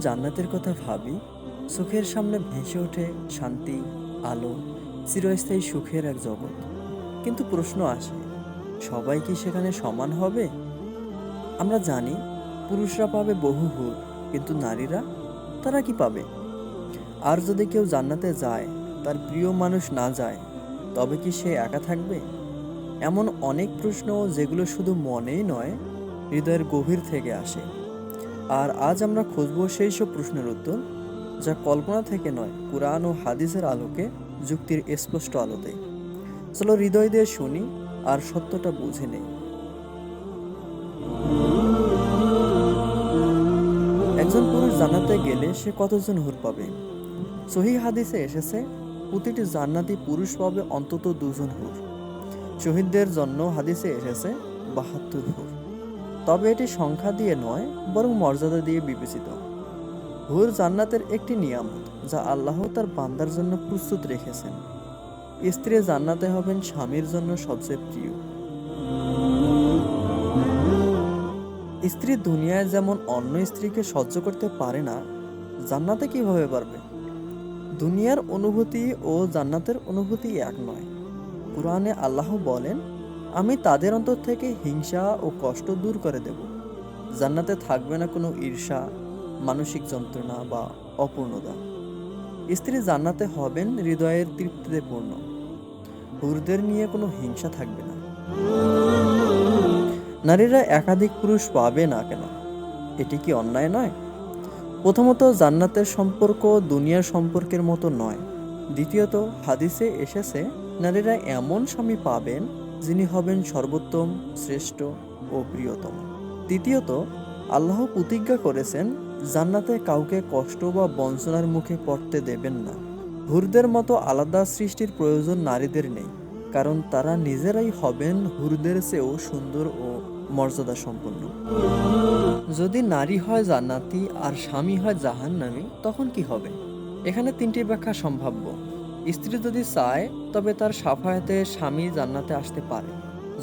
জান্নাতের কথা ভাবি, চোখের সামনে ভেসে ওঠে শান্তি, আলো, চিরস্থায়ী সুখের এক জগৎ। কিন্তু প্রশ্ন আসে, সবাই কি সেখানে সমান হবে? আমরা জানি পুরুষরা পাবে বহু হুর, কিন্তু নারীরা, তারা কি পাবে? আর যদি কেউ জান্নাতে যায়, তার প্রিয় মানুষ না যায়, তবে কি সে একা থাকবে? এমন অনেক প্রশ্ন যেগুলো শুধু মনেই নয়, হৃদয়ের গভীর থেকে আসে। আর আজ আমরা খুঁজব সেই সব প্রশ্নের উত্তর, যা কল্পনা থেকে নয়, কুরআন ও হাদিসের আলোকে, যুক্তির স্পষ্ট আলোতে। চলো হৃদয় দিয়ে শুনি আর সত্যটা বুঝে নেই। একজন পুরুষ জান্নাতে গেলে সে কতজন হুর পাবে? সহিহ হাদিসে এসেছে, প্রতিটি জান্নাতি পুরুষ পাবে অন্তত 2জন হুর। শহীদদের জন্য হাদিসে এসেছে 72 হুর। তবে এটি সংখ্যা দিয়ে নয়, বরং মর্যাদা দিয়ে বিবেচিত। হুর জান্নাতের একটি নিয়ামত, যা আল্লাহ তার বান্দার জন্য প্রস্তুত রেখেছেন। স্ত্রী জান্নাতে হবেন স্বামীর জন্য সবচেয়ে প্রিয়। স্ত্রী দুনিয়ায় যেমন অন্য স্ত্রীকে সহ্য করতে পারে না, জান্নাতে কিভাবে পারবে? দুনিয়ার অনুভূতি ও জান্নাতের অনুভূতি এক নয়। কুরআনে আল্লাহ বলেন, আমি তাদের অন্তর থেকে হিংসা ও কষ্ট দূর করে দেব। জান্নাতে থাকবে না কোনো ঈর্ষা, মানসিক যন্ত্রণা বা অপূর্ণতা। স্ত্রী জান্নাতে হবেন হৃদয়ের তৃপ্তিতে পূর্ণ। হুরদের নিয়ে কোনো হিংসা থাকবে না। নারীরা একাধিক পুরুষ পাবে না কেন? এটি কি অন্যায় নয়? প্রথমত, জান্নাতের সম্পর্ক দুনিয়ার সম্পর্কের মতো নয়। দ্বিতীয়ত, হাদিসে এসেছে নারীরা এমন স্বামী পাবেন যিনি হবেন সর্বোত্তম, শ্রেষ্ঠ ও প্রিয়তম। তৃতীয়ত, আল্লাহ প্রতিজ্ঞা করেছেন জান্নাতে কাউকে কষ্ট বা বঞ্চনার মুখে পড়তে দেবেন না। হুরদের মতো আলাদা সৃষ্টির প্রয়োজন নারীদের নেই, কারণ তারা নিজেরাই হবেন হুরদের চেয়েও সুন্দর ও মর্যাদা সম্পন্ন। যদি নারী হয় জান্নাতি আর স্বামী হয় জাহান্নামী, তখন কি হবে? এখানে 3টি ব্যাখ্যা সম্ভাব্য। স্ত্রী যদি চায়, তবে তার সাফায়াতে স্বামী জান্নাতে আসতে পারে।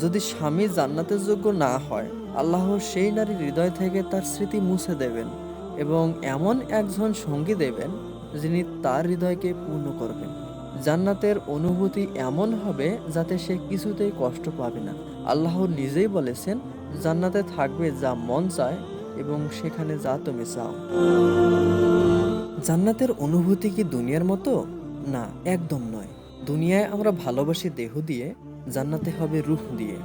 যদি স্বামী জান্নাতের যোগ্য না হয়, আল্লাহ সেই নারীর হৃদয় থেকে তার স্মৃতি মুছে দেবেন এবং এমন একজন সঙ্গী দেবেন যিনি তার হৃদয়কে পূর্ণ করবেন। জান্নাতের অনুভূতি এমন হবে যাতে সে কিছুতেই কষ্ট পাবে না। আল্লাহ নিজেই বলেছেন, জান্নাতে থাকবে যা মন চায় এবং সেখানে যা তুমি চাও। জান্নাতের অনুভূতি কি দুনিয়ার মতো? না, একদম নয়। দুনিয়ায় আমরা ভালোবাসি দেহ দিয়ে, জান্নাতে হবে রূহ দিয়ে।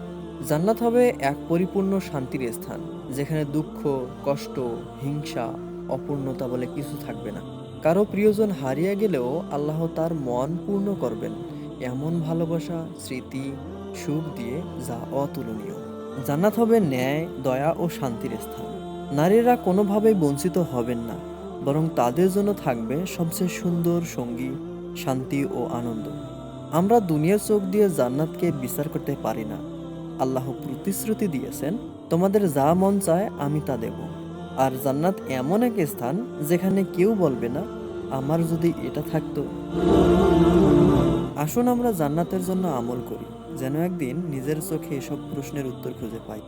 জান্নাত হবে এক পরিপূর্ণ শান্তির স্থান, যেখানে দুঃখ, কষ্ট, হিংসা, অপূর্ণতা বলে কিছু থাকবে না। কারো প্রিয়জন হারিয়ে গেলেও আল্লাহ তার মন পূর্ণ করবেন এমন ভালোবাসা, স্মৃতি, সুখ দিয়ে, যা অতুলনীয়। জান্নাত হবে ন্যায়, দয়া ও শান্তির স্থান। নারীরা কোনোভাবেই বঞ্চিত হবেন না, বরং তাদের জন্য থাকবে সবচেয়ে সুন্দর সঙ্গী, শান্তি ও আনন্দ। আমরা দুনিয়ার চোখ দিয়ে জান্নাতকে বিচার করতে পারি না। আল্লাহ প্রতিশ্রুতি দিয়েছেন, তোমাদের যা মন চায় আমি তা দেব। আর জান্নাত এমন এক স্থান যেখানে কেউ বলবে না, আমার যদি এটা থাকতো। আসুন আমরা জান্নাতের জন্য আমল করি, যেন একদিন নিজের চোখে এসব প্রশ্নের উত্তর খুঁজে পাই।